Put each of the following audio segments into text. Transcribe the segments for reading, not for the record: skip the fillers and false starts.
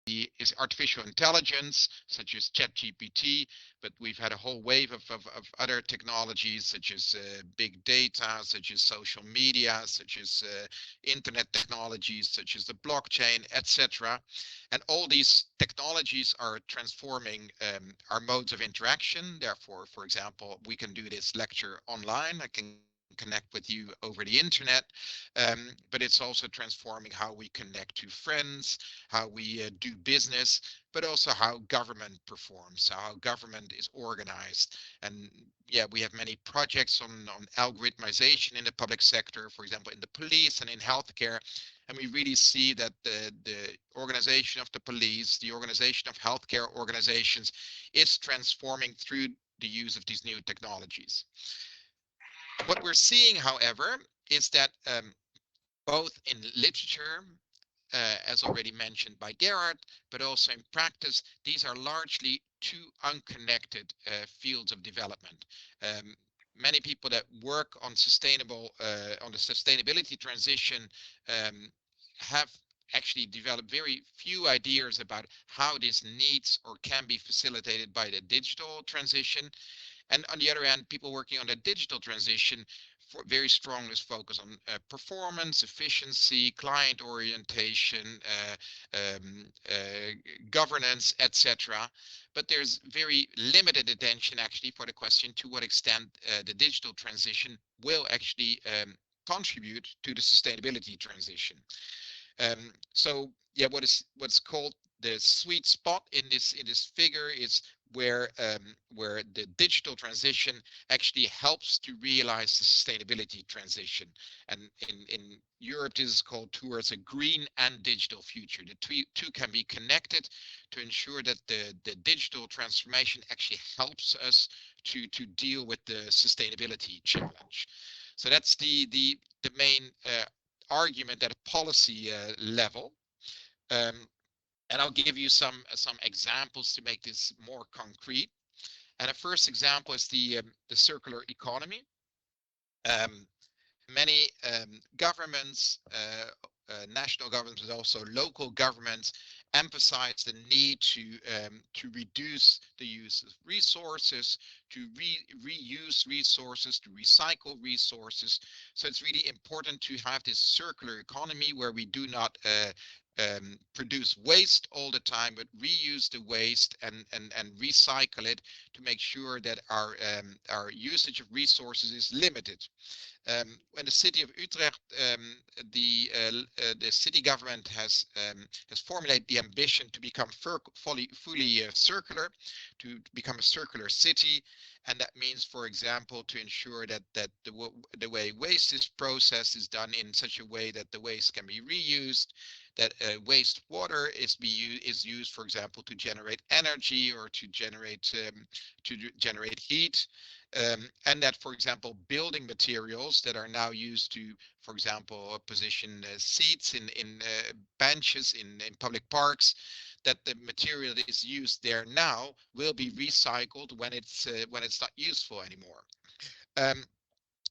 is artificial intelligence, such as ChatGPT, but we've had a whole wave of other technologies, such as big data, such as social media, such as internet technologies, such as the blockchain, etc. And all these technologies are transforming our modes of interaction. Therefore, for example, we can do this lecture online. I can connect with you over the internet, but it's also transforming how we connect to friends, how we do business, but also how government performs, how government is organized. And yeah, we have many projects on algorithmization in the public sector, for example, in the police and in healthcare. And we really see that the organization of the police, the organization of healthcare organizations is transforming through the use of these new technologies. What we're seeing, however, is that both in literature, as already mentioned by Gerhard, but also in practice, these are largely two unconnected fields of development. Many people that work on on the sustainability transition have actually developed very few ideas about how this needs or can be facilitated by the digital transition. And on the other hand, people working on the digital transition very strongly focus on performance, efficiency, client orientation, governance, etc. But there's very limited attention actually for the question to what extent the digital transition will actually contribute to the sustainability transition. So yeah, what's called the sweet spot in this figure is where the digital transition actually helps to realize the sustainability transition. And in Europe, this is called towards a green and digital future. The two can be connected to ensure that the digital transformation actually helps us to deal with the sustainability challenge. So that's the main argument at a policy level. Um, and I'll give you some examples to make this more concrete. And a first example is the circular economy. Um, Many governments, national governments, but also local governments, emphasize the need to reduce the use of resources, to reuse resources, to recycle resources. So it's really important to have this circular economy where we do not produce waste all the time, but reuse the waste and recycle it to make sure that our usage of resources is limited. When the city of Utrecht, the city government has formulated the ambition to become fully circular, to become a circular city, and that means, for example, to ensure that the way waste is processed is done in such a way that the waste can be reused, that wastewater is used, for example, to generate energy or to generate heat. And that, for example, building materials that are now used to, for example, position seats in benches in public parks, that the material that is used there now will be recycled when it's not useful anymore. Um,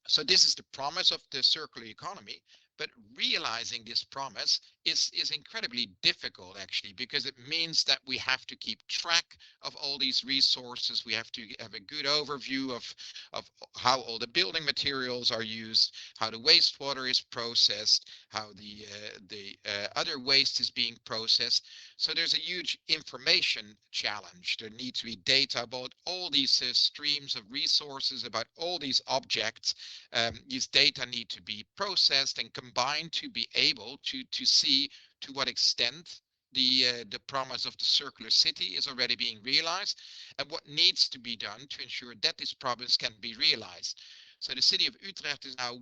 so this is the promise of the circular economy, but realizing this promise is incredibly difficult actually, because it means that we have to keep track of all these resources. We have to have a good overview of how all the building materials are used, how the wastewater is processed, how the other waste is being processed. So there's a huge information challenge. There needs to be data about all these streams of resources, about all these objects. These data need to be processed and combined to be able to see to what extent the promise of the circular city is already being realized, and what needs to be done to ensure that this promise can be realized. So the city of Utrecht is now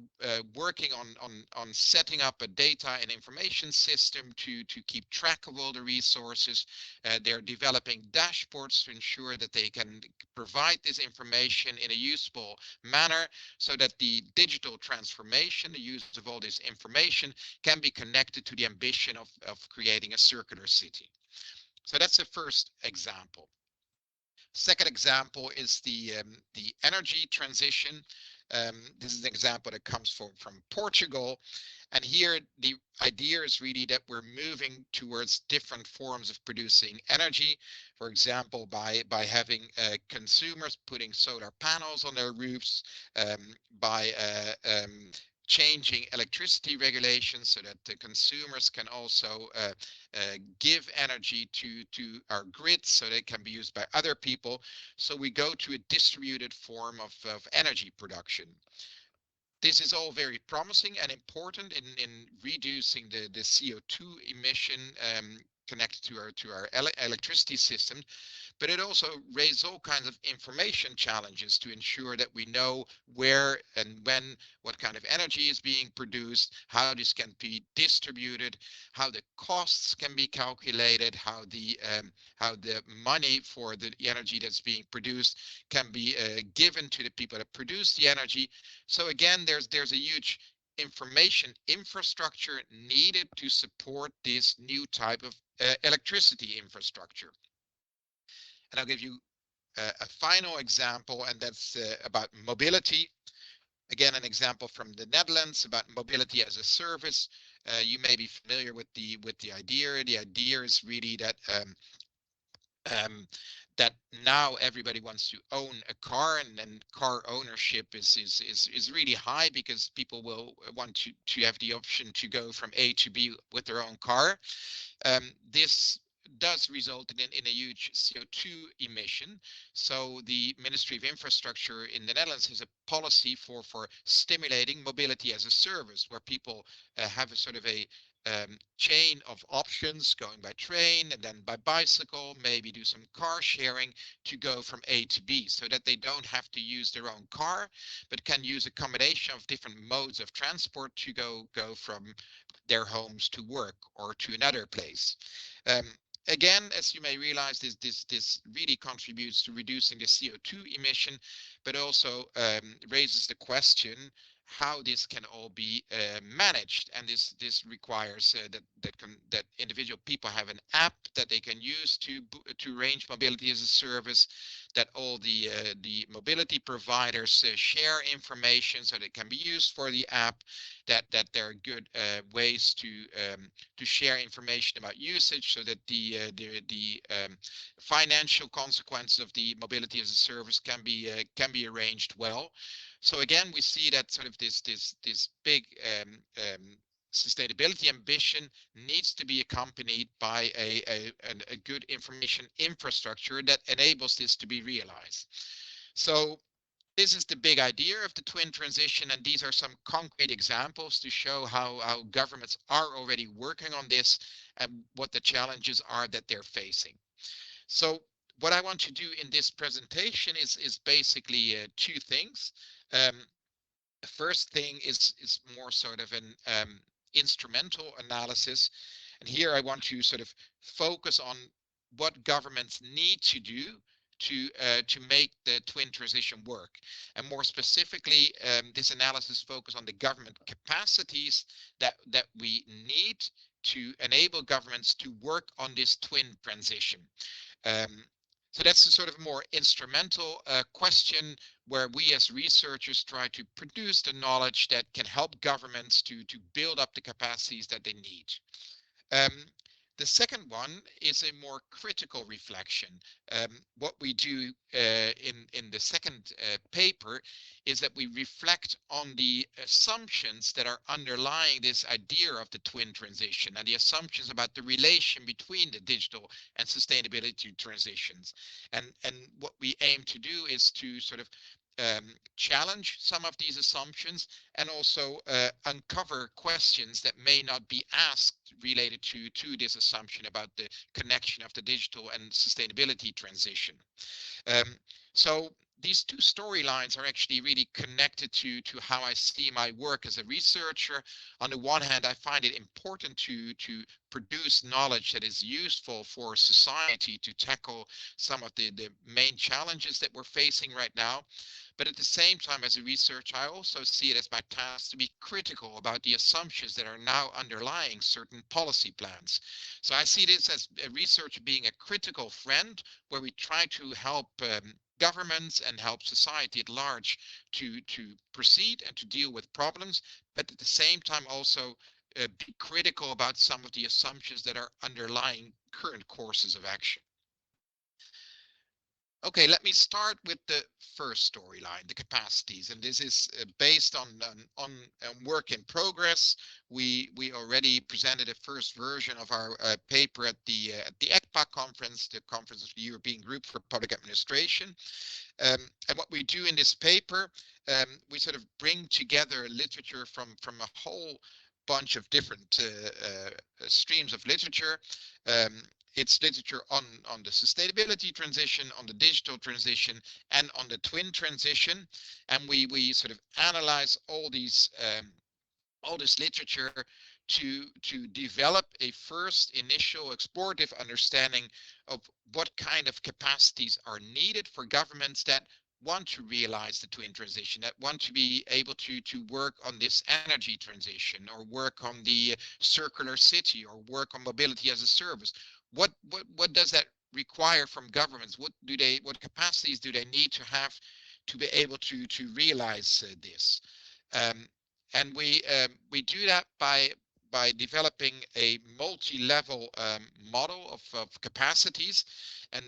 working on setting up a data and information system to keep track of all the resources. They're developing dashboards to ensure that they can provide this information in a useful manner, so that the digital transformation, the use of all this information, can be connected to the ambition of creating a circular city. So that's the first example. Second example is the energy transition. This is an example that comes from Portugal. And here the idea is really that we're moving towards different forms of producing energy. For example, by having consumers putting solar panels on their roofs, by changing electricity regulations so that the consumers can also give energy to our grids so they can be used by other people. So we go to a distributed form of energy production. This is all very promising and important in reducing the CO2 emission connected to our electricity system, but it also raises all kinds of information challenges to ensure that we know where and when, what kind of energy is being produced, how this can be distributed, how the costs can be calculated, how the money for the energy that's being produced can be given to the people that produce the energy. So again, there's a huge information infrastructure needed to support this new type of electricity infrastructure. And I'll give you a final example, and that's about mobility. Again, an example from the Netherlands about mobility as a service. You may be familiar with the idea. The idea is really um, that now everybody wants to own a car, and then car ownership is really high because people will want to have the option to go from A to B with their own car. This does result in a huge CO2 emission. So the Ministry of Infrastructure in the Netherlands has a policy for stimulating mobility as a service, where people have a sort of a chain of options, going by train and then by bicycle, maybe do some car sharing to go from A to B, so that they don't have to use their own car, but can use a combination of different modes of transport to go from their homes to work or to another place. Um, Again, as you may realize, this really contributes to reducing the CO2 emission, but also raises the question how this can all be managed. And this requires that individual people have an app that they can use to arrange mobility as a service, that all the mobility providers share information so that it can be used for the app, that there are good ways to share information about usage, so that the financial consequences of the mobility as a service can be arranged well. So again, we see that sort of this big sustainability ambition needs to be accompanied by a good information infrastructure that enables this to be realized. So this is the big idea of the twin transition, and these are some concrete examples to show how governments are already working on this and what the challenges are that they're facing. So what I want to do in this presentation is basically two things. Um, the first thing is more sort of an instrumental analysis, and here I want to sort of focus on what governments need to do to make the twin transition work. And more specifically, this analysis focuses on the government capacities that we need to enable governments to work on this twin transition. Um, so that's a sort of more instrumental question, where we as researchers try to produce the knowledge that can help governments to build up the capacities that they need. Um, the second one is a more critical reflection. What we do in the second paper is that we reflect on the assumptions that are underlying this idea of the twin transition, and the assumptions about the relation between the digital and sustainability transitions. And what we aim to do is to sort of challenge some of these assumptions, and also uncover questions that may not be asked related to this assumption about the connection of the digital and sustainability transition. Um, so these two storylines are actually really connected to how I see my work as a researcher. On the one hand, I find it important to produce knowledge that is useful for society to tackle some of the main challenges that we're facing right now. But at the same time, as a researcher, I also see it as my task to be critical about the assumptions that are now underlying certain policy plans. So I see this as a researcher being a critical friend, where we try to help governments and help society at large to proceed and to deal with problems, but at the same time also be critical about some of the assumptions that are underlying current courses of action. Okay, let me start with the first storyline, the capacities, and this is based on work in progress. We already presented a first version of our paper at the ECPA conference, the Conference of the European Group for Public Administration. And what we do in this paper, we sort of bring together literature from a whole bunch of different streams of literature. Um, it's literature on the sustainability transition, on the digital transition, and on the twin transition. And we sort of analyze all this literature to develop a first initial explorative understanding of what kind of capacities are needed for governments that want to realize the twin transition, that want to be able to work on this energy transition, or work on the circular city, or work on mobility as a service. What does that require from governments? What capacities do they need to have to be able to realize this? Um, and we do that by developing a multi-level model of capacities, and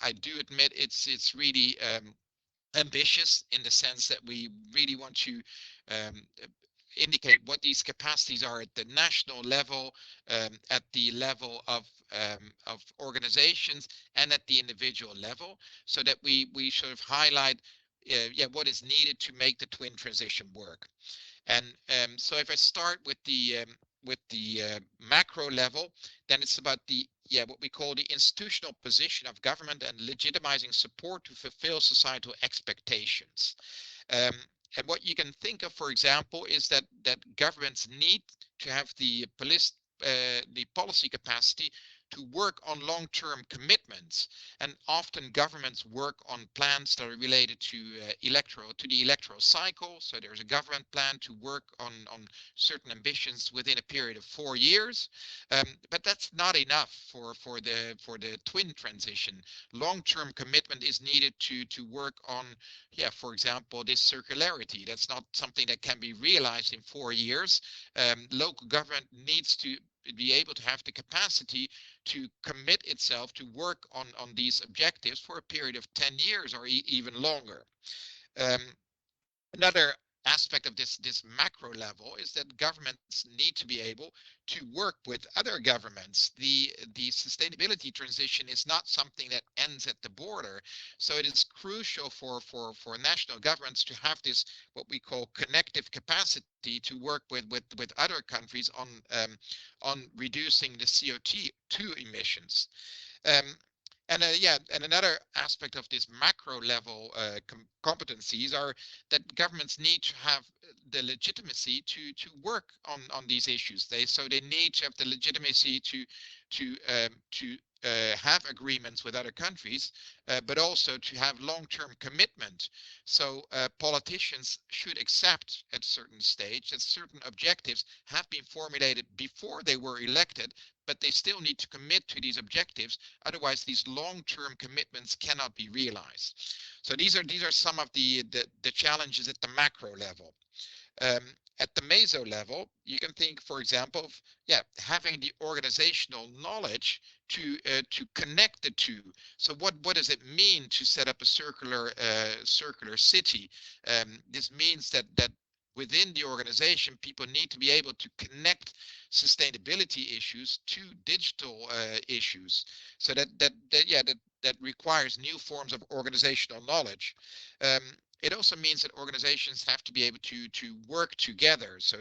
I do admit it's really ambitious, in the sense that we really want to um, indicate what these capacities are at the national level, at the level of organizations, and at the individual level, so that we sort of highlight what is needed to make the twin transition work. And so if I start with the macro level, then it's about the what we call the institutional position of government and legitimizing support to fulfill societal expectations. Um, and what you can think of, for example, is that governments need to have the policy capacity to work on long-term commitments, and often governments work on plans that are related to the electoral cycle. So there's a government plan to work on certain ambitions within a period of 4 years, but that's not enough for the twin transition. Long-term commitment is needed to work on, for example, this circularity. That's not something that can be realized in 4 years. Local government needs to be able to have the capacity to commit itself to work on these objectives for a period of 10 years or even longer. Um, Another aspect of this macro level is that governments need to be able to work with other governments. The sustainability transition is not something that ends at the border, so it is crucial for national governments to have this, what we call connective capacity, to work with other countries on reducing the CO2 emissions. Um, and another aspect of this macro level competencies are that governments need to have the legitimacy to work on these issues. They need to have the legitimacy to have agreements with other countries, but also to have long-term commitment. So politicians should accept at a certain stage that certain objectives have been formulated before they were elected, but they still need to commit to these objectives. Otherwise, these long-term commitments cannot be realized. So these are some of the challenges at the macro level. At the meso level, you can think, for example, of having the organizational knowledge to connect the two. So what does it mean to set up a circular city? This means that within the organization, people need to be able to connect sustainability issues to digital issues. So that requires new forms of organizational knowledge. It also means that organizations have to be able to work together. So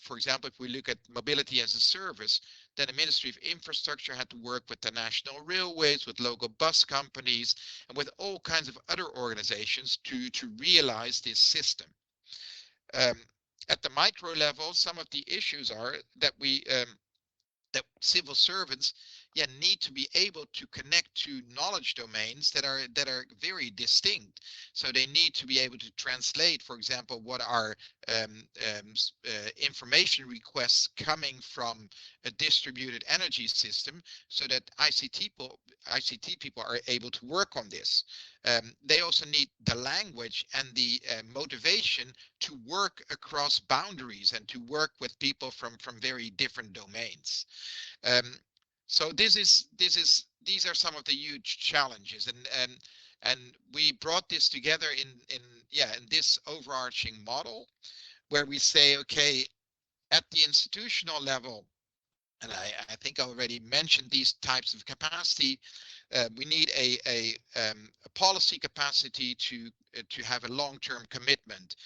for example, if we look at mobility as a service, then the Ministry of Infrastructure had to work with the national railways, with local bus companies, and with all kinds of other organizations to realize this system. At the micro level, some of the issues are that that civil servants need to be able to connect to knowledge domains that are very distinct. So they need to be able to translate, for example, what are information requests coming from a distributed energy system, so that ICT people are able to work on this. They also need the language and the motivation to work across boundaries and to work with people from very different domains. Um, so these are some of the huge challenges, and we brought this together in this overarching model, where we say, okay, at the institutional level, and I think I already mentioned these types of capacity. We need a policy capacity to have a long-term commitment.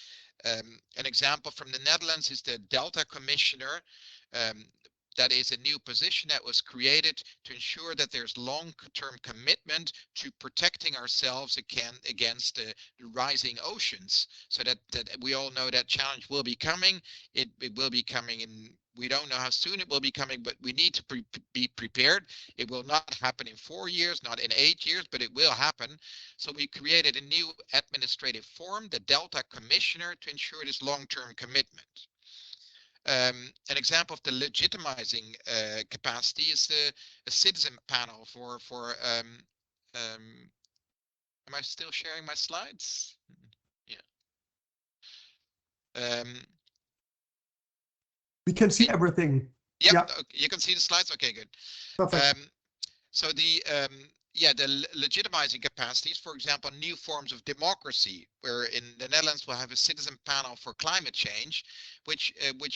An example from the Netherlands is the Delta Commissioner. Um, that is a new position that was created to ensure that there's long-term commitment to protecting ourselves against the rising oceans. So that we all know that challenge will be coming. It will be coming, and we don't know how soon it will be coming, but we need to be prepared. It will not happen in 4 years, not in 8 years, but it will happen. So we created a new administrative form, the Delta Commissioner, to ensure this long-term commitment. An example of the legitimizing capacity is a citizen panel for am I still sharing my slides? Yeah. We can see everything. Yep, Yeah, okay, you can see the slides. Okay, good. perfect. So the legitimizing capacities, for example, new forms of democracy, where in the Netherlands we'll have a citizen panel for climate change, which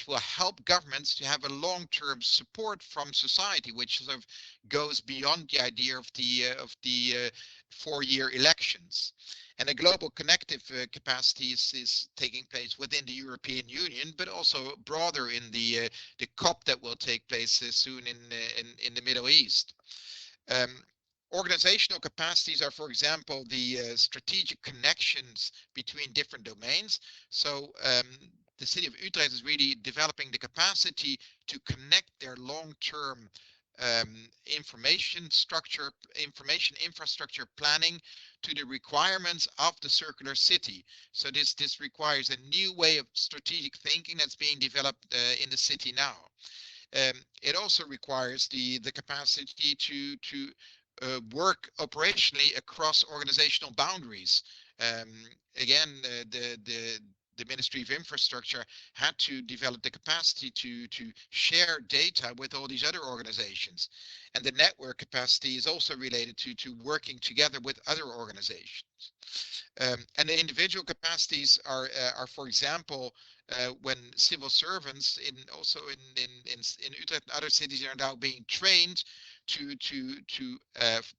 will help governments to have a long-term support from society, which sort of goes beyond the idea of the 4-year elections. And a global connective capacity is taking place within the European Union, but also broader in the COP that will take place soon in the Middle East. Organizational capacities are, for example, the strategic connections between different domains. So the city of Utrecht is really developing the capacity to connect their long-term information infrastructure planning to the requirements of the circular city. So this requires a new way of strategic thinking that's being developed in the city now. It also requires the capacity to work operationally across organizational boundaries. Again, the Ministry of Infrastructure had to develop the capacity to share data with all these other organizations. And the network capacity is also related to working together with other organizations. And the individual capacities are, for example, when civil servants in Utrecht and other cities are now being trained to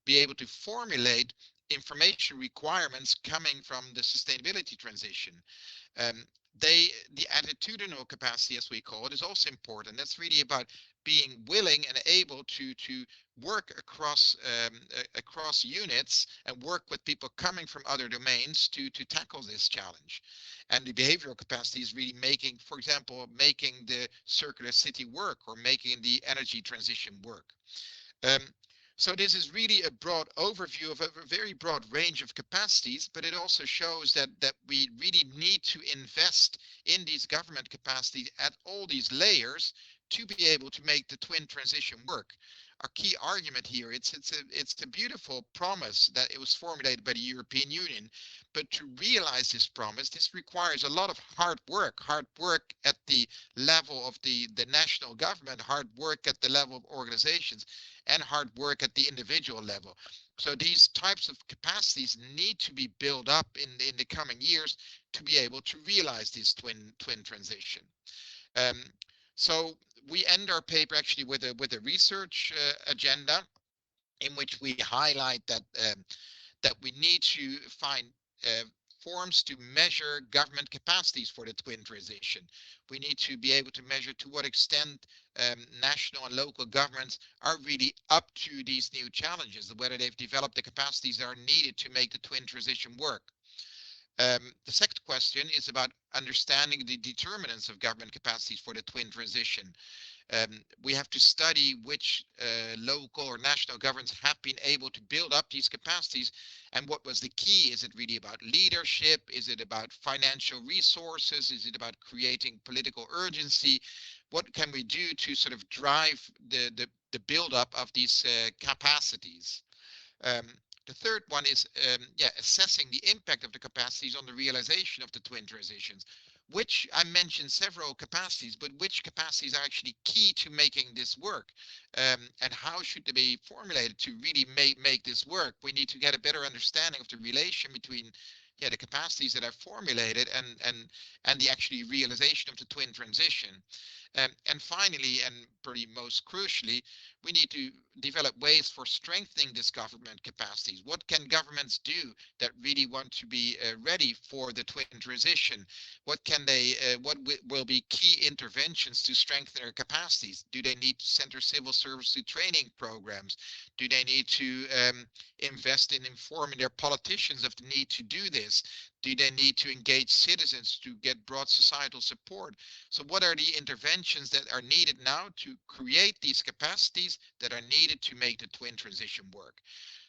be able to formulate information requirements coming from the sustainability transition. Um, the attitudinal capacity, as we call it, is also important. That's really about being willing and able to work across units and work with people coming from other domains to tackle this challenge. And the behavioral capacity is really making, for example, making the circular city work or making the energy transition work. Um, so this is really a broad overview of a very broad range of capacities, but it also shows that we really need to invest in these government capacities at all these layers to be able to make the twin transition work. Our key argument here, it's a beautiful promise that it was formulated by the European Union, but to realize this promise, this requires a lot of hard work at the level of the national government, hard work at the level of organizations, and hard work at the individual level. So these types of capacities need to be built up in the coming years to be able to realize this twin transition. So we end our paper actually with a research agenda in which we highlight that we need to find forms to measure government capacities for the twin transition. We need to be able to measure to what extent national and local governments are really up to these new challenges, whether they've developed the capacities that are needed to make the twin transition work. The second question is about understanding the determinants of government capacities for the twin transition. We have to study which local or national governments have been able to build up these capacities, and what was the key. Is it really about leadership? Is it about financial resources? Is it about creating political urgency? What can we do to sort of drive the buildup of these capacities? Um, the third one is assessing the impact of the capacities on the realization of the twin transitions, which I mentioned several capacities, but which capacities are actually key to making this work, and how should they be formulated to really make this work. We need to get a better understanding of the relation between the capacities that are formulated and the actually realization of the twin transition. And finally, and probably most crucially, we need to develop ways for strengthening this government capacities. What can governments do that really want to be ready for the twin transition? What can they? Will be key interventions to strengthen their capacities? Do they need to center civil service to training programs? Do they need to invest in informing their politicians of the need to do this? Do they need to engage citizens to get broad societal support? So what are the interventions that are needed now to create these capacities that are needed to make the twin transition work?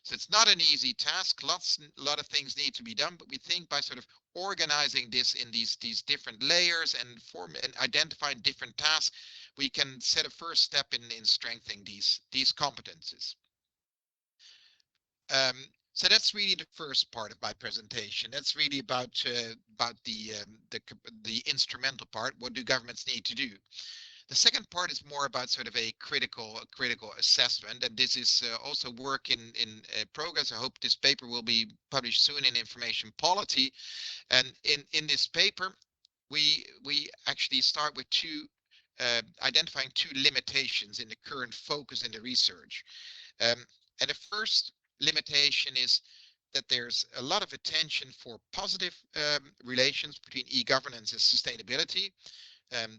So it's not an easy task. A lot of things need to be done, but we think by sort of organizing this in these different layers and identifying different tasks, we can set a first step in strengthening these competences. So that's really the first part of my presentation. That's really about the instrumental part. What do governments need to do? The second part is more about sort of a critical assessment, and this is also work in progress. I hope this paper will be published soon in Information Polity. And in this paper, we actually start with identifying two limitations in the current focus in the research. And the first limitation is that there's a lot of attention for positive relations between e-governance and sustainability.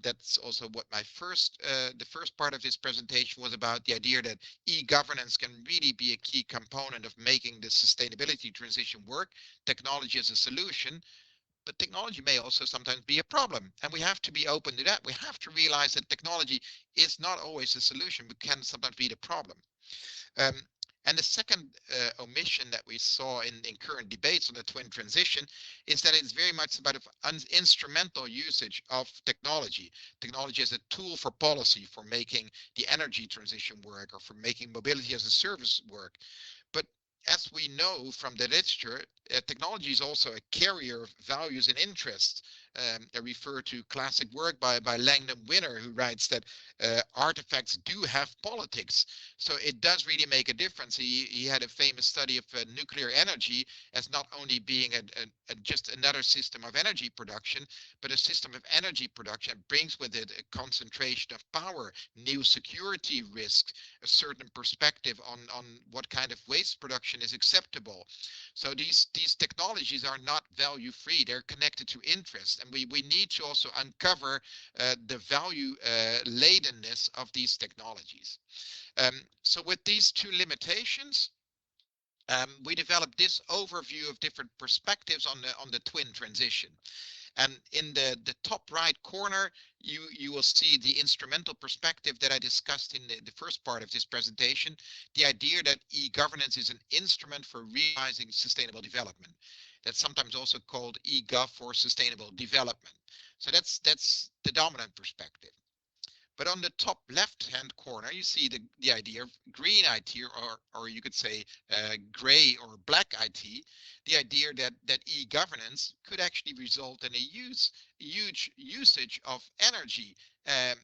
That's also what the first part of this presentation was about, the idea that e-governance can really be a key component of making the sustainability transition work. Technology is a solution, but technology may also sometimes be a problem, and we have to be open to that. We have to realize that technology is not always the solution, but can sometimes be the problem. Um, and the second omission that we saw in current debates on the twin transition is that it's very much about an instrumental usage of technology. Technology as a tool for policy, for making the energy transition work, or for making mobility as a service work. But as we know from the literature, technology is also a carrier of values and interests. I refer to classic work by Langdon Winner, who writes that artifacts do have politics. So it does really make a difference. He had a famous study of nuclear energy as not only being just another system of energy production, but a system of energy production that brings with it a concentration of power, new security risks, a certain perspective on what kind of waste production is acceptable. So these technologies are not value free. They're connected to interest, and we need to also uncover the value ladenness of these technologies. So with these two limitations, we developed this overview of different perspectives on the twin transition. And in the top right corner, you will see the instrumental perspective that I discussed in the first part of this presentation, the idea that e-governance is an instrument for realizing sustainable development. That's sometimes also called e-gov for sustainable development. So that's the dominant perspective. But on the top left-hand corner, you see the idea of green IT, or you could say gray or black IT, the idea that e-governance could actually result in a huge usage of energy. And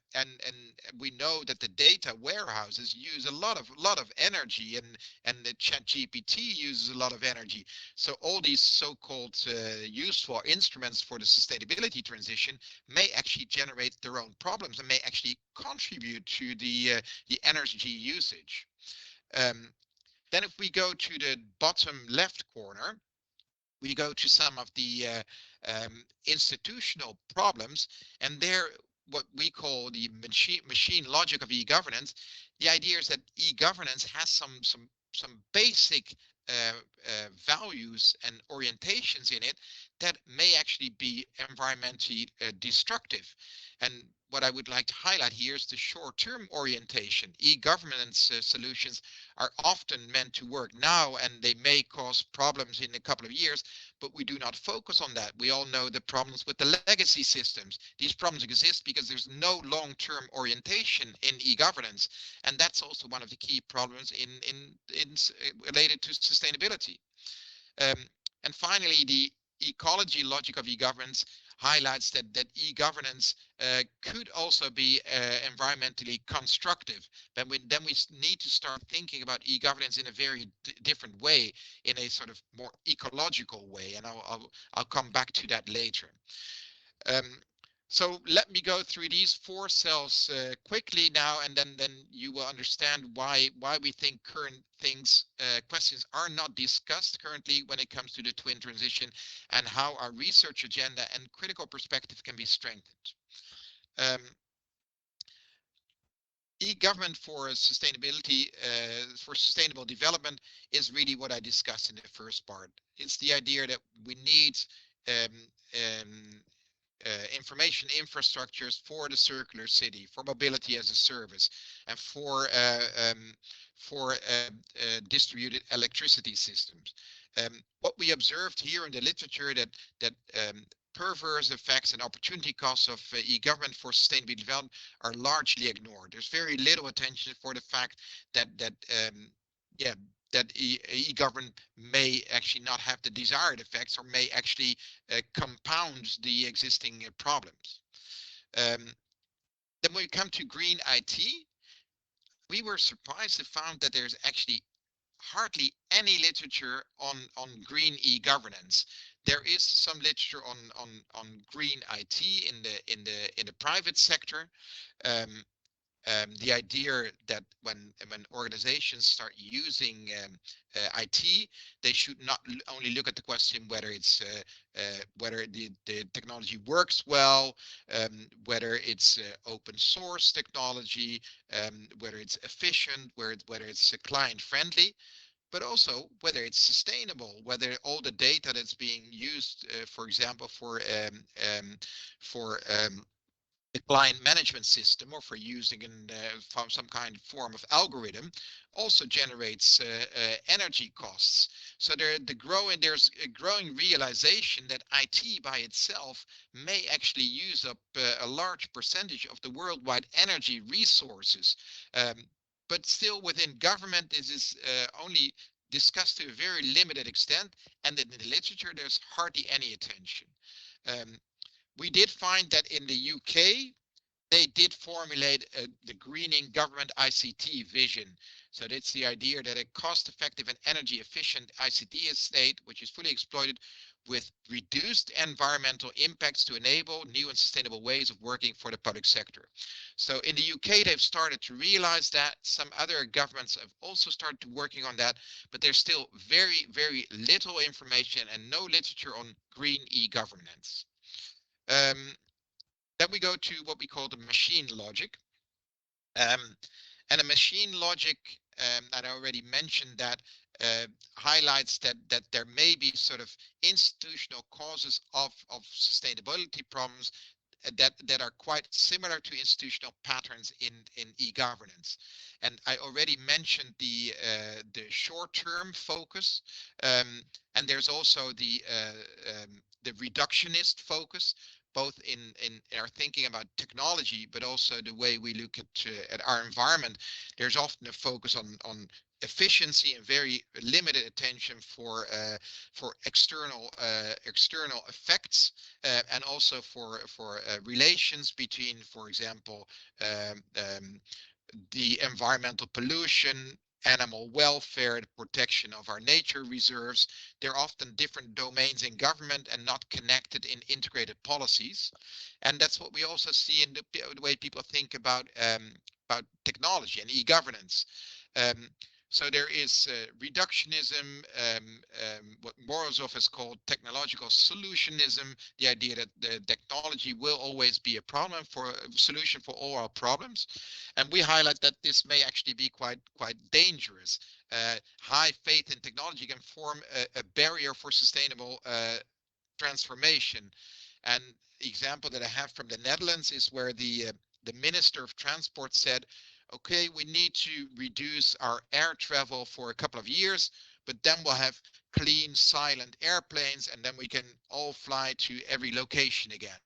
we know that the data warehouses use a lot of energy, and the ChatGPT uses a lot of energy. So all these so-called useful instruments for the sustainability transition may actually generate their own problems and may actually contribute to the energy usage. Then if we go to the bottom left corner, we go to some of the institutional problems, and there what we call the machine logic of e-governance. The idea is that e-governance has some basic values and orientations in it that may actually be environmentally destructive. And what I would like to highlight here is the short-term orientation. E-governance solutions are often meant to work now, and they may cause problems in a couple of years, but we do not focus on that. We all know the problems with the legacy systems. These problems exist because there's no long-term orientation in e-governance, and that's also one of the key problems related to sustainability. Um, and finally, the ecology logic of e-governance highlights that e-governance could also be environmentally constructive. But then we need to start thinking about e-governance in a very different way, in a sort of more ecological way. And I'll come back to that later. Um, so let me go through these four cells quickly now, and then you will understand why we think current questions are not discussed currently when it comes to the twin transition, and how our research agenda and critical perspective can be strengthened. Um, E-government for sustainability, for sustainable development, is really what I discussed in the first part. It's the idea that we need um, um, information infrastructures for the circular city, for mobility as a service, and for distributed electricity systems. What we observed here in the literature that perverse effects and opportunity costs of e-government for sustainable development are largely ignored. There's very little attention for the fact that yeah, that e-government may actually not have the desired effects, or may actually compound the existing problems. Then when we come to green IT, we were surprised to find that there's actually hardly any literature on green e-governance. There is some literature on green IT in the private sector. Um, the idea that when organizations start using IT, they should not only look at the question whether it's whether the technology works well, whether it's open source technology, whether it's efficient, whether it's client friendly, but also whether it's sustainable, whether all the data that's being used, for example, for the client management system, or for using from some kind of form of algorithm, also generates energy costs. So there's a growing realization that IT by itself may actually use up a large percentage of the worldwide energy resources. But still, within government, this is only discussed to a very limited extent, and in the literature there's hardly any attention. Um, we did find that in the UK, they did formulate the greening government ICT vision. So that's the idea that a cost-effective and energy-efficient ICT estate, which is fully exploited with reduced environmental impacts to enable new and sustainable ways of working for the public sector. So in the UK, they've started to realize that. Some other governments have also started working on that, but there's still very, very little information and no literature on green e-governance. Then we go to what we call the machine logic. And a machine logic, that I already mentioned, that highlights that there may be sort of institutional causes of sustainability problems that are quite similar to institutional patterns in e-governance. And I already mentioned the short-term focus, and there's also the reductionist focus, both in our thinking about technology, but also the way we look at our environment. There's often a focus on efficiency and very limited attention for external effects, and also for relations between, for example, the environmental pollution, animal welfare, the protection of our nature reserves. They're often different domains in government and not connected in integrated policies. And that's what we also see in the way people think about technology and e-governance. So there is reductionism, what Morozov has called technological solutionism, the idea that the technology will always be a solution for all our problems. And we highlight that this may actually be quite dangerous. High faith in technology can form a barrier for sustainable transformation. And example that I have from the Netherlands is where the Minister of Transport said, okay, we need to reduce our air travel for a couple of years, but then we'll have clean, silent airplanes, and then we can all fly to every location again.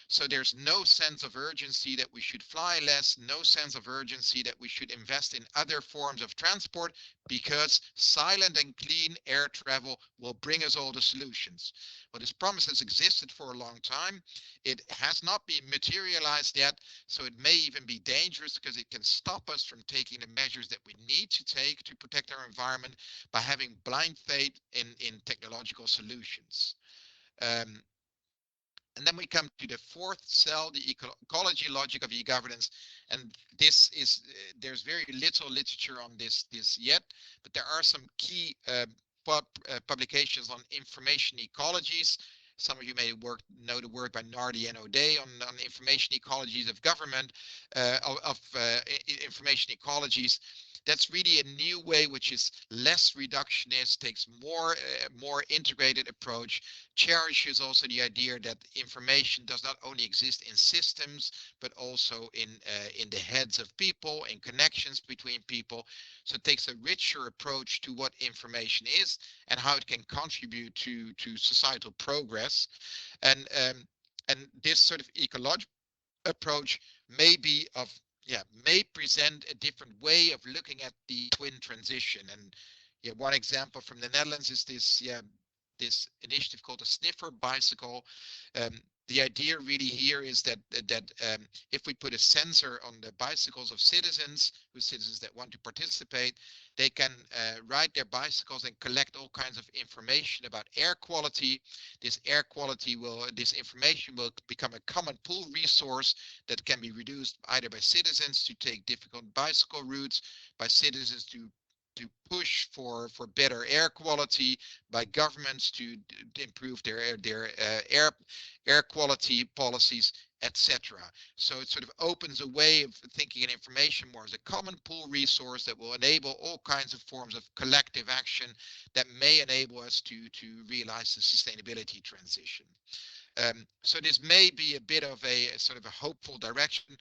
So there's no sense of urgency that we should fly less, no sense of urgency that we should invest in other forms of transport, because silent and clean air travel will bring us all the solutions. Well, this promise has existed for a long time. It has not been materialized yet, so it may even be dangerous because it can stop us from taking the measures that we need to take to protect our environment by having blind faith in technological solutions. Um, and then we come to the fourth cell, the ecology logic of e-governance. And this is, there's very little literature on this yet, but there are some key publications on information ecologies. Some of you may know the work by Nardi and O'Day on information ecologies of government, information ecologies. That's really a new way, which is less reductionist, takes more integrated approach, cherishes also the idea that information does not only exist in systems, but also in the heads of people, in connections between people. So it takes a richer approach to what information is and how it can contribute to societal progress. And this sort of ecological approach may be of may present a different way of looking at the twin transition. And one example from the Netherlands is this initiative called the Sniffer Bicycle. Um, the idea really here is that if we put a sensor on the bicycles of citizens that want to participate, they can ride their bicycles and collect all kinds of information about air quality. This information will become a common pool resource that can be reduced either by citizens to take difficult bicycle routes, by citizens to push for better air quality, by governments to improve their air quality policies, etc. So it sort of opens a way of thinking and information more as a common pool resource that will enable all kinds of forms of collective action that may enable us to realize the sustainability transition. So this may be a bit of a sort of a hopeful direction,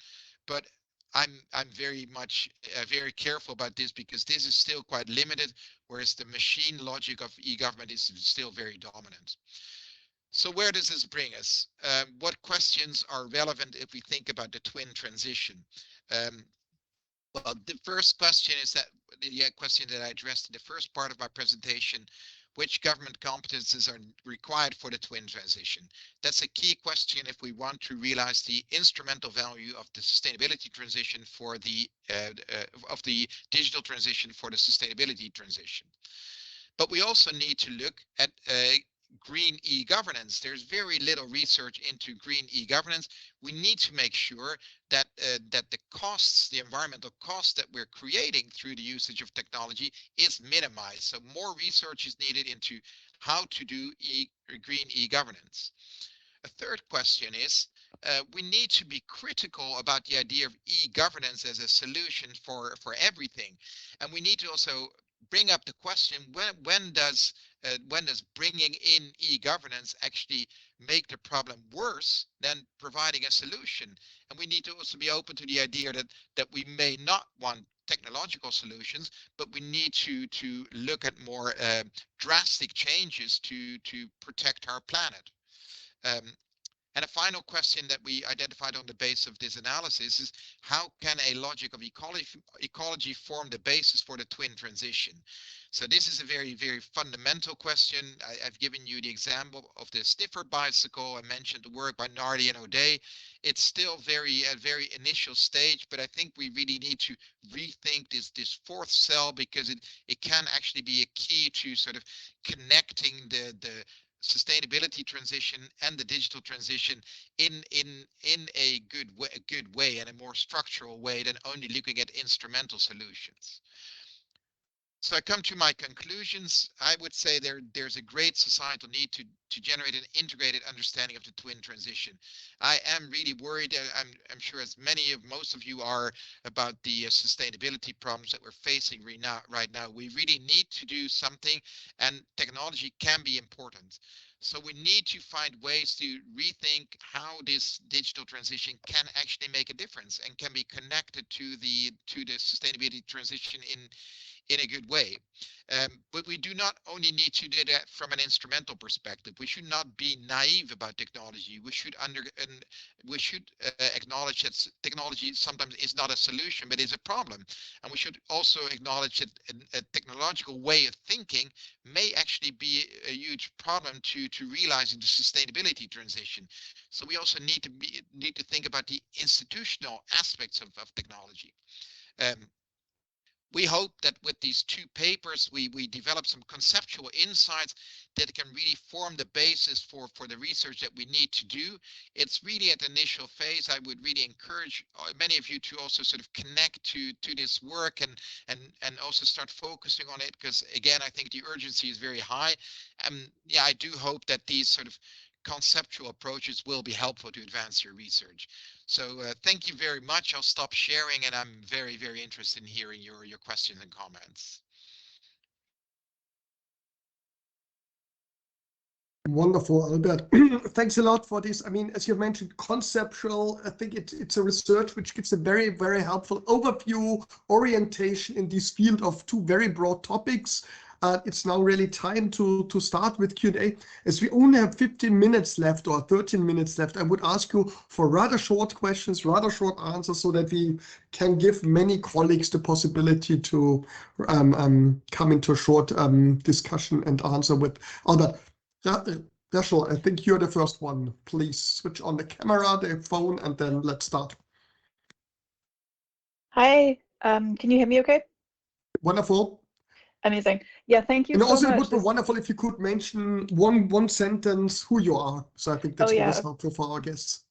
but I'm very much very careful about this because this is still quite limited, whereas the machine logic of e-government is still very dominant. So where does this bring us? What questions are relevant if we think about the twin transition? Um, well, the first question is that the question that I addressed in the first part of my presentation: which government competences are required for the twin transition? That's a key question if we want to realize the instrumental value of the sustainability transition for of the digital transition for the sustainability transition. But we also need to look at green e-governance. There's very little research into green e-governance. We need to make sure that that the costs, the environmental costs that we're creating through the usage of technology is minimized. So more research is needed into how to do green e-governance. A third question is, we need to be critical about the idea of e-governance as a solution for everything. And we need to also bring up the question, when does bringing in e-governance actually make the problem worse than providing a solution? And we need to also be open to the idea that we may not want technological solutions, but we need to look at more drastic changes to protect our planet. Um, and a final question that we identified on the basis of this analysis is, how can a logic of ecology form the basis for the twin transition? So this is a very, very fundamental question. I've given you the example of the Sniffer bicycle. I mentioned the work by Nardi and O'Day. It's still very initial stage, but I think we really need to rethink this fourth cell, because it can actually be a key to sort of connecting the sustainability transition and the digital transition in a good way and a more structural way than only looking at instrumental solutions. So I come to my conclusions. I would say there's a great societal need to generate an integrated understanding of the twin transition. I am really worried. I'm sure, as most of you are, about the sustainability problems that we're facing right now. We really need to do something, and technology can be important. So we need to find ways to rethink how this digital transition can actually make a difference and can be connected to the sustainability transition in a good way. But we do not only need to do that from an instrumental perspective. We should not be naive about technology. We should acknowledge that technology sometimes is not a solution, but is a problem. And we should also acknowledge that a technological way of thinking may actually be a huge problem to realizing the sustainability transition. So we also need to think about the institutional aspects of technology. Um, we hope that with these two papers, we develop some conceptual insights that can really form the basis for the research that we need to do. It's really at the initial phase. I would really encourage many of you to also sort of connect to this work and also start focusing on it, because again, I think the urgency is very high. Yeah, I do hope that these sort of conceptual approaches will be helpful to advance your research. So thank you very much. I'll stop sharing, and I'm very, very interested in hearing your questions and comments. Wonderful, Albert. Thanks a lot for this. I mean, as you mentioned, conceptual. I think it's a research which gives a very, very helpful overview, orientation in this field of two very broad topics. It's now really time to start with Q&A. As we only have 15 minutes left or 13 minutes left, I would ask you for rather short questions, rather short answers, so that we can give many colleagues the possibility to come into a short discussion and answer with Albert. Yeah, sure. I think you're the first one. Please switch on the camera, the phone, and then let's start. Hi, can you hear me okay? Wonderful. Amazing. Yeah, thank you And so also, much. it would be wonderful if you could mention one sentence who you are. So I think that's always helpful for our guests.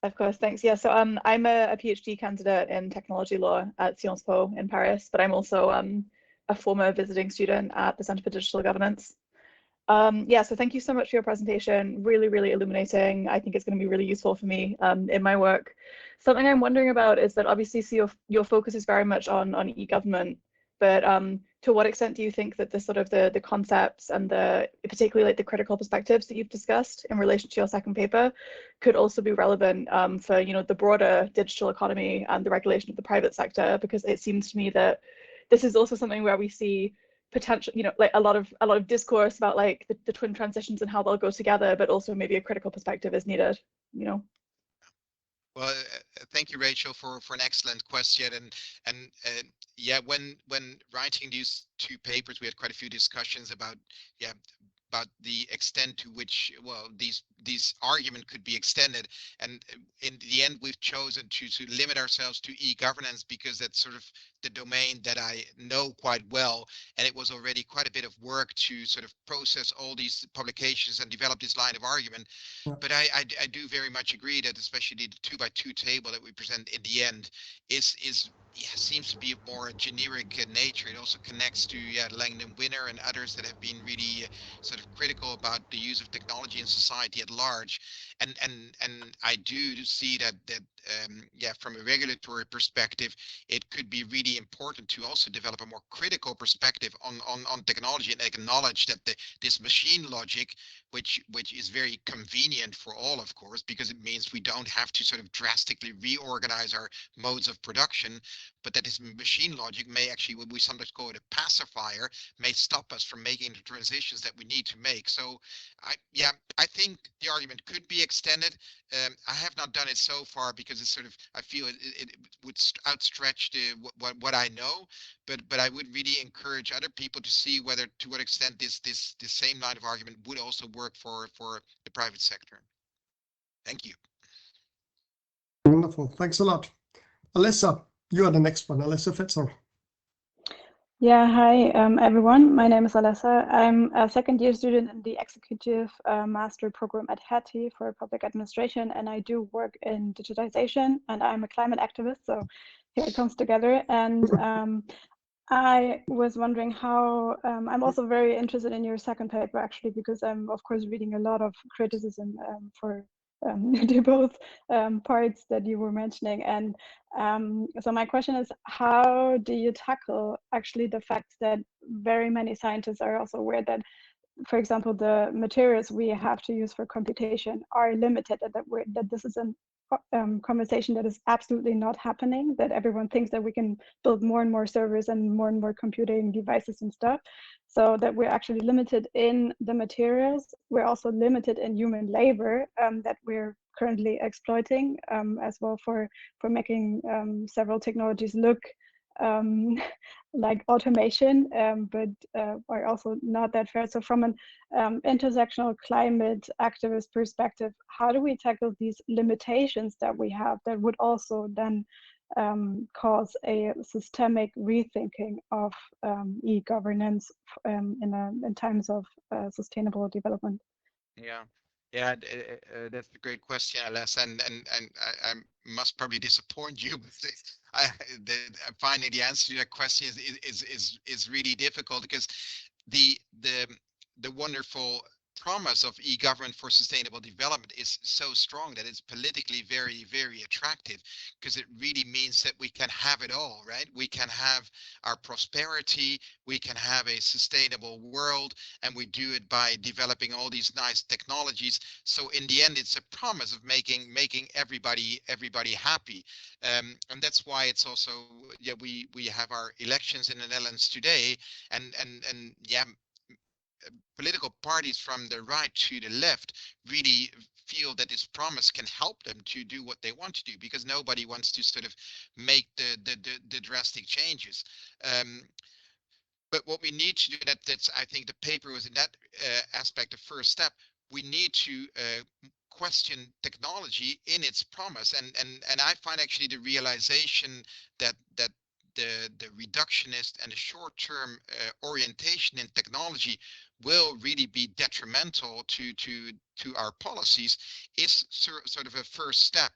Of course, thanks. Yeah, so I'm a PhD candidate in technology law at Sciences Po in Paris, but I'm also a former visiting student at the Center for Digital Governance. Yeah, so thank you so much for your presentation. Really, really illuminating. I think it's going to be really useful for me in my work. Something I'm wondering about is that obviously your focus is very much on e-government, but to what extent do you think that the sort of the concepts and particularly like the critical perspectives that you've discussed in relation to your second paper could also be relevant for the broader digital economy and the regulation of the private sector? Because it seems to me that this is also something where we see potential, like a lot of discourse about like the twin transitions and how they'll go together, but also maybe a critical perspective is needed. Well, thank you, Rachel, for an excellent question. And yeah, when writing these two papers, we had quite a few discussions about the extent to which, well, these argument could be extended. And in the end, we've chosen to limit ourselves to e-governance because that's sort of the domain that I know quite well. And it was already quite a bit of work to sort of process all these publications and develop this line of argument. But I do very much agree that especially the 2x2 table that we present in the end seems to be more generic nature. It also connects to Langdon Winner and others that have been really sort of critical about the use of technology in society at large. And I do see that from a regulatory perspective, it could be really important to also develop a more critical perspective on technology and acknowledge that this machine logic, which is very convenient for all, of course, because it means we don't have to sort of drastically reorganize our modes of production, but that this machine logic may actually, what we sometimes call it a pacifier, may stop us from making the transitions that we need to make. So I think the argument could be extended. I have not done it so far because it's sort of, I feel it would outstretch what I know, but I would really encourage other people to see to what extent this same line of argument would also work for the private sector. Thank you. Wonderful. Thanks a lot. Alessa, you are the next one. Alessa Fetzer. Yeah, hi everyone. My name is Alessa. I'm a second-year student in the executive master program at Hertie for public administration, and I do work in digitization, and I'm a climate activist, so here it comes together. And I was wondering how, I'm also very interested in your second paper, actually, because I'm, of course, reading a lot of criticism for to both parts that you were mentioning. And so my question is, how do you tackle actually the fact that very many scientists are also aware that for example, the materials we have to use for computation are limited, and that this is a conversation that is absolutely not happening, that everyone thinks that we can build more and more servers and more computing devices and stuff, so that we're actually limited in the materials. We're also limited in human labor that we're currently exploiting as well for making several technologies look like automation, but are also not that fair. So from an intersectional climate activist perspective, how do we tackle these limitations that we have that would also then cause a systemic rethinking of e-governance in times of sustainable development? Yeah, that's a great question, Alessa, and I must probably disappoint you, but I finding the answer to that question is really difficult, because the wonderful promise of e-government for sustainable development is so strong that it's politically very, very attractive, because it really means that we can have it all, right? We can have our prosperity, we can have a sustainable world, and we do it by developing all these nice technologies. So in the end, it's a promise of making everybody happy, and that's why it's also, yeah, we have our elections in the Netherlands today, and yeah, political parties from the right to the left really feel that this promise can help them to do what they want to do, because nobody wants to sort of make the drastic changes. But what we need to do, that's I think the paper was in that aspect the first step. We need to question technology in its promise, and I find actually the realization that the reductionist and the short-term orientation in technology will really be detrimental to our policies is sort of a first step.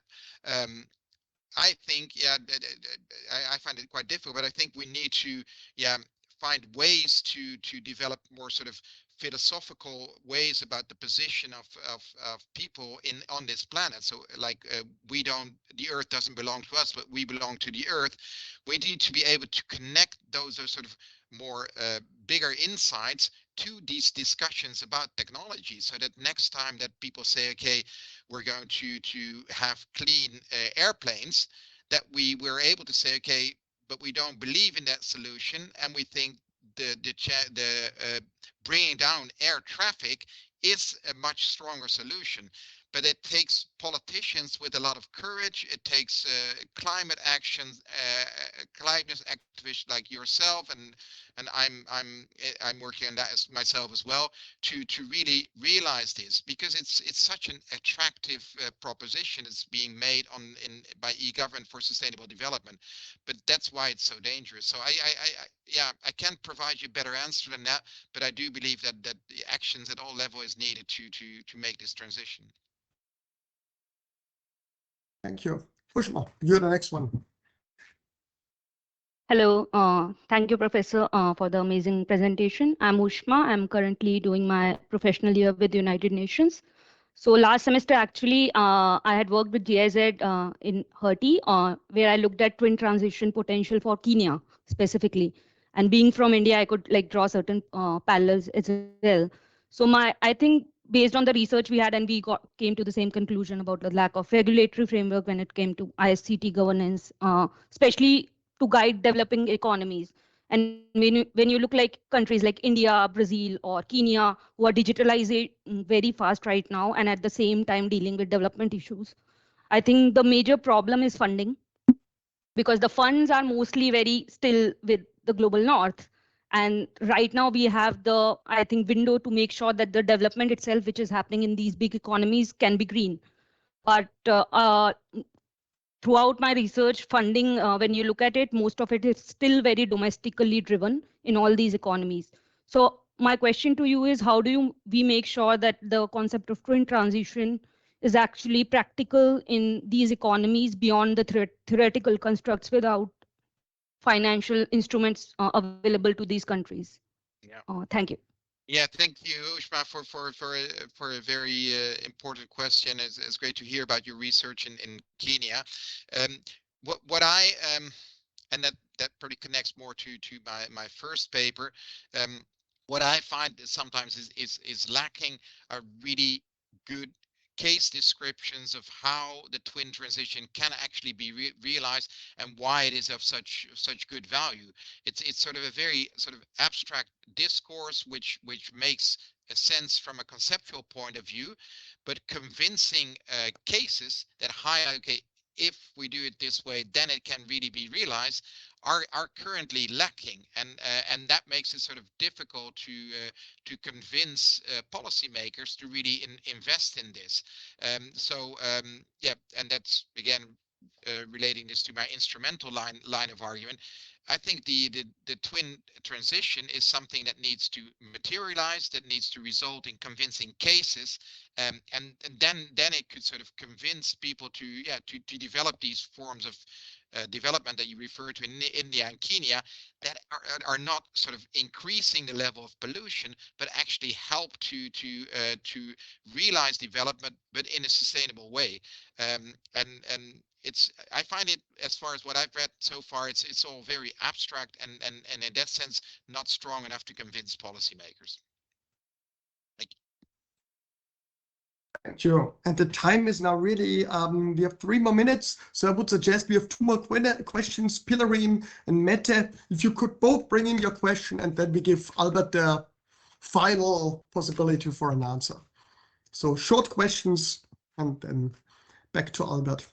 I think, yeah, I find it quite difficult, but I think we need to, yeah, find ways to develop more sort of philosophical ways about the position of people on this planet. So like the earth doesn't belong to us, but we belong to the earth. We need to be able to connect those sort of more bigger insights to these discussions about technology, so that next time that people say, okay, we're going to have clean airplanes, that we're able to say, okay, but we don't believe in that solution, and we think the bringing down air traffic is a much stronger solution. But it takes politicians with a lot of courage. It takes climate actions, climate activists like yourself, and I'm working on that as myself as well, to really realize this, because it's such an attractive proposition that's being made by e-government for sustainable development. But that's why it's so dangerous. So I can't provide you a better answer than that, but I do believe that the actions at all levels is needed to make this transition. Thank you. Ushma, you're the next one. Hello, thank you, Professor, for the amazing presentation. I'm Ushma. I'm currently doing my professional year with the United Nations. So last semester, actually, I had worked with GIZ in Hertie, where I looked at twin transition potential for Kenya specifically. And being from India, I could like draw certain parallels as well. So I think based on the research we had, and we came to the same conclusion about the lack of regulatory framework when it came to ISCT governance, especially to guide developing economies. And when you look like countries like India, Brazil, or Kenya, who are digitalizing very fast right now, and at the same time dealing with development issues, I think the major problem is funding, because the funds are mostly very still with the global north. And right now we have the, I think, window to make sure that the development itself, which is happening in these big economies, can be green. But throughout my research, funding, when you look at it, most of it is still very domestically driven in all these economies. So my question to you is, how do we make sure that the concept of twin transition is actually practical in these economies beyond the theoretical constructs without financial instruments available to these countries? Yeah. Thank you. Yeah, thank you, Ushma, for a very important question. It's great to hear about your research in Kenya. What I and that probably connects more to my first paper. what I find is sometimes is lacking a really good case descriptions of how the twin transition can actually be realized and why it is of such good value. It's sort of a very sort of abstract discourse which makes a sense from a conceptual point of view, but convincing cases that highlight, okay, if we do it this way, then it can really be realized, are currently lacking, and that makes it sort of difficult to convince policymakers to really invest in this. Yeah, and that's again relating this to my instrumental line of argument. I think the twin transition is something that needs to materialize, that needs to result in convincing cases, and then it could sort of convince people to develop these forms of development that you refer to in India and Kenya that are not sort of increasing the level of pollution, but actually help to realize development, but in a sustainable way. And it's, I find it, as far as what I've read so far, it's all very abstract and in that sense not strong enough to convince policymakers. Sure. And the time is now really, we have 3 more minutes. So I would suggest we have 2 more questions, Pilarine and Mette. If you could both bring in your question, and then we give Albert the final possibility for an answer. So short questions, and then back to Albert.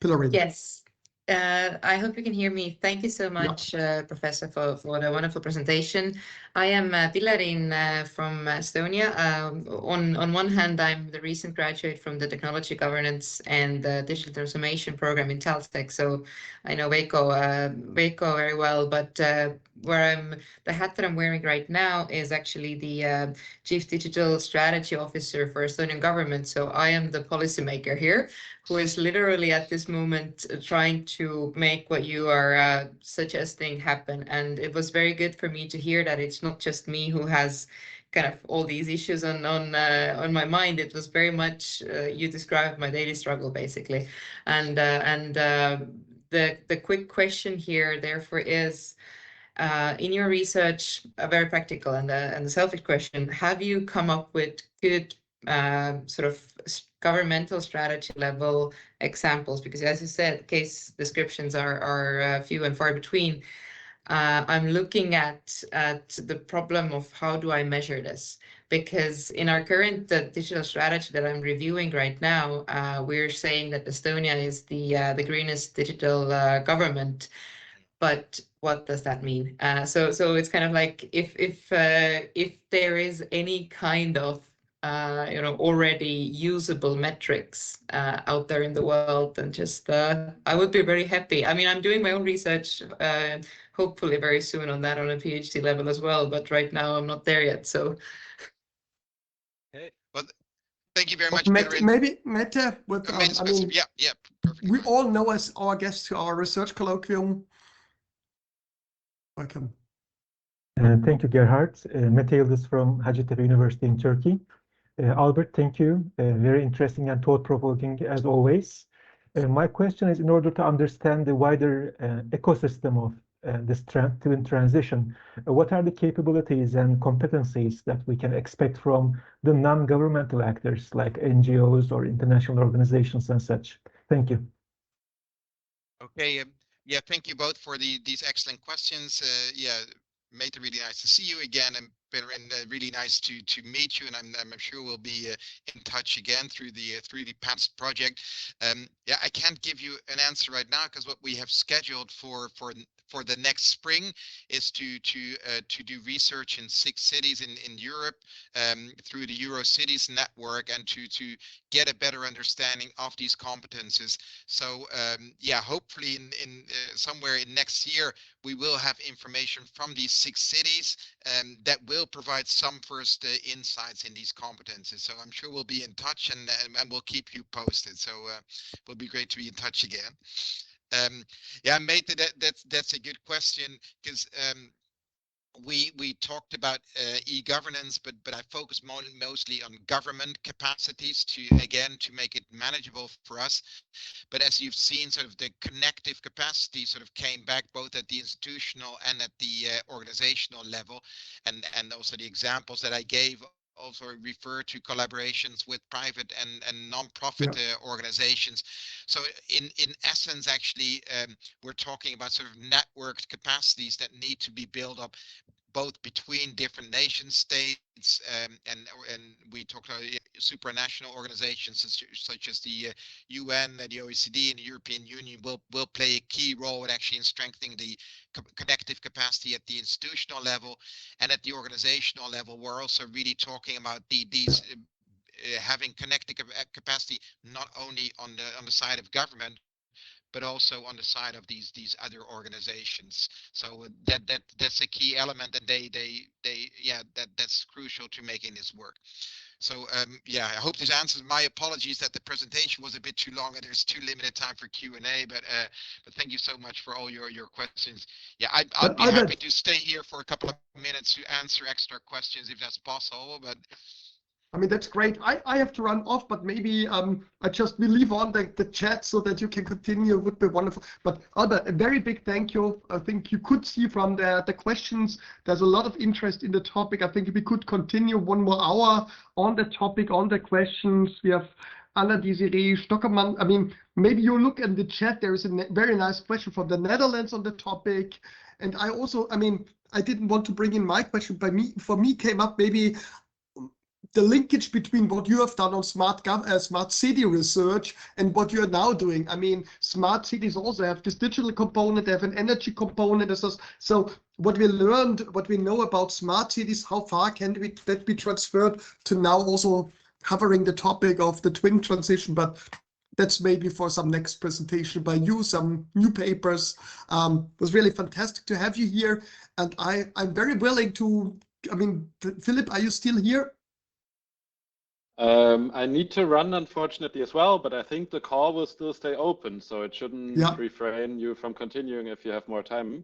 Pilarine. Yes. I hope you can hear me. Thank you so much, Professor, for the wonderful presentation. I am Pilarine from Estonia. On one hand, I'm the recent graduate from the Technology Governance and Digital Transformation program in TalTech. So I know Veiko very well, but the hat that I'm wearing right now is actually the Chief Digital Strategy Officer for Estonian government. So I am the policymaker here, who is literally at this moment trying to make what you are suggesting happen. And it was very good for me to hear that it's not just me who has kind of all these issues on my mind. It was very much you described my daily struggle, basically. And the quick question here, therefore, is in your research, a very practical and the selfish question: have you come up with good sort of governmental strategy level examples? Because as you said, case descriptions are few and far between. I'm looking at the problem of how do I measure this? Because in our current digital strategy that I'm reviewing right now, we're saying that Estonia is the greenest digital government. But what does that mean? So it's kind of like if there is any kind of already usable metrics out there in the world, then just I would be very happy. I mean, I'm doing my own research, hopefully very soon on that on a PhD level as well. But right now I'm not there yet. So. Okay. Well, thank you very much. Maybe Mette, with I mean, yeah, perfect. We all know as our guest to our research colloquium. Welcome. Thank you, Gerhard. Mete Yıldız from Hacettepe University in Turkey. Albert, thank you. Very interesting and thought-provoking as always. My question is, in order to understand the wider ecosystem of this twin transition, what are the capabilities and competencies that we can expect from the non-governmental actors like NGOs or international organizations and such? Thank you. Okay. Yeah, thank you both for these excellent questions. Mate, really nice to see you again, and really nice to meet you. And I'm sure we'll be in touch again through the PATS project. I can't give you an answer right now because what we have scheduled for the next spring is to do research in 6 cities in Europe through the EuroCities network, and to get a better understanding of these competences. So hopefully in somewhere in next year we will have information from these 6 cities that will provide some first insights in these competences. So I'm sure we'll be in touch, and we'll keep you posted. So it will be great to be in touch again. Mate, that's a good question, because we talked about e-governance, but I focus mostly on government capacities to make it manageable for us. But as you've seen, sort of the connective capacity sort of came back both at the institutional and at the organizational level, and also the examples that I gave also refer to collaborations with private and non-profit organizations. So in essence, actually, we're talking about sort of networked capacities that need to be built up both between different nation states and we talk about supranational organizations such as the UN, the OECD, and the European Union will play a key role in actually in strengthening the connective capacity at the institutional level. And at the organizational level, we're also really talking about these having connective capacity not only on the side of government, but also on the side of these other organizations. So that's a key element, and that's crucial to making this work. So yeah, I hope this answers. My apologies that the presentation was a bit too long and there's too limited time for Q&A, but thank you so much for all your questions. Yeah, I'd be happy to stay here for a couple of minutes to answer extra questions if that's possible, but I mean, that's great. I have to run off, but maybe I just will leave on the chat so that you can continue. Would be wonderful. But Albert, a very big thank you. I think you could see from the questions, there's a lot of interest in the topic. I think we could continue 1 more hour on the topic, on the questions. We have Anna Desiree Stockermann. I mean, maybe you look in the chat. There is a very nice question from the Netherlands on the topic. And I also, I mean, I didn't want to bring in my question, but for me came up maybe the linkage between what you have done on smart city research and what you are now doing. I mean, smart cities also have this digital component, they have an energy component. So what we learned, what we know about smart cities, how far can that be transferred to now also covering the topic of the twin transition? But that's maybe for some next presentation by you, some new papers. It was really fantastic to have you here. And I'm very willing to, I mean, Philip, are you still here? I need to run, unfortunately, as well, but I think the call will still stay open, so it shouldn't refrain you from continuing if you have more time.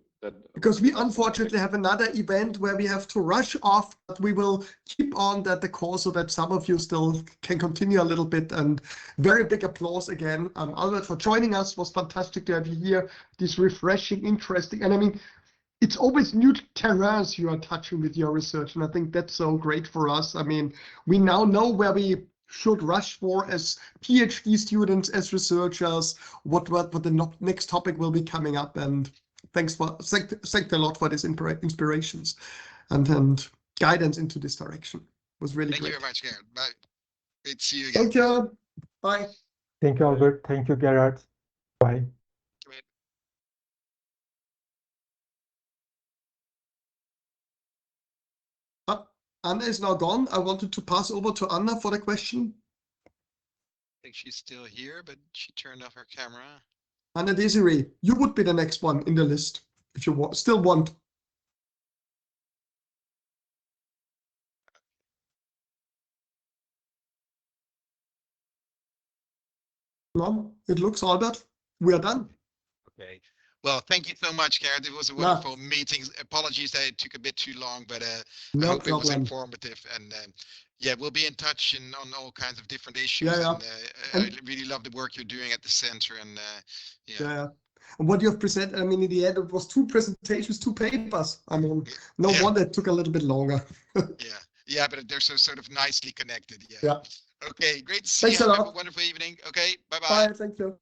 Because we unfortunately have another event where we have to rush off, but we will keep on the call so that some of you still can continue a little bit. And very big applause again, Albert, for joining us. It was fantastic to have you here. This refreshing, interesting, and I mean, it's always new terrains you are touching with your research, and I think that's so great for us. I mean, we now know where we should rush for as PhD students, as researchers, what the next topic will be coming up. And thanks a lot for these inspirations and guidance into this direction. It was really great. Thank you very much, Gerhard. Bye. Great to see you again. Thank you. Bye. Thank you, Albert. Thank you, Gerhard. Bye. Anna is now gone. I wanted to pass over to Anna for the question. I think she's still here, but she turned off her camera. Anna Desiree, you would be the next one in the list if you still want. No, it looks, Albert, we are done. Okay. Well, thank you so much, Gerhard. It was a wonderful meeting. Apologies that it took a bit too long, but I hope it was informative. And yeah, we'll be in touch on all kinds of different issues. Yeah. And I really love the work you're doing at the center. And yeah. And what you have presented, I mean, in the end, it was 2 presentations, 2 papers. I mean, no wonder it took a little bit longer. Yeah, but they're so sort of nicely connected. Yeah. Okay, great to see you. Have a wonderful evening. Okay, bye-bye. Bye, thank you.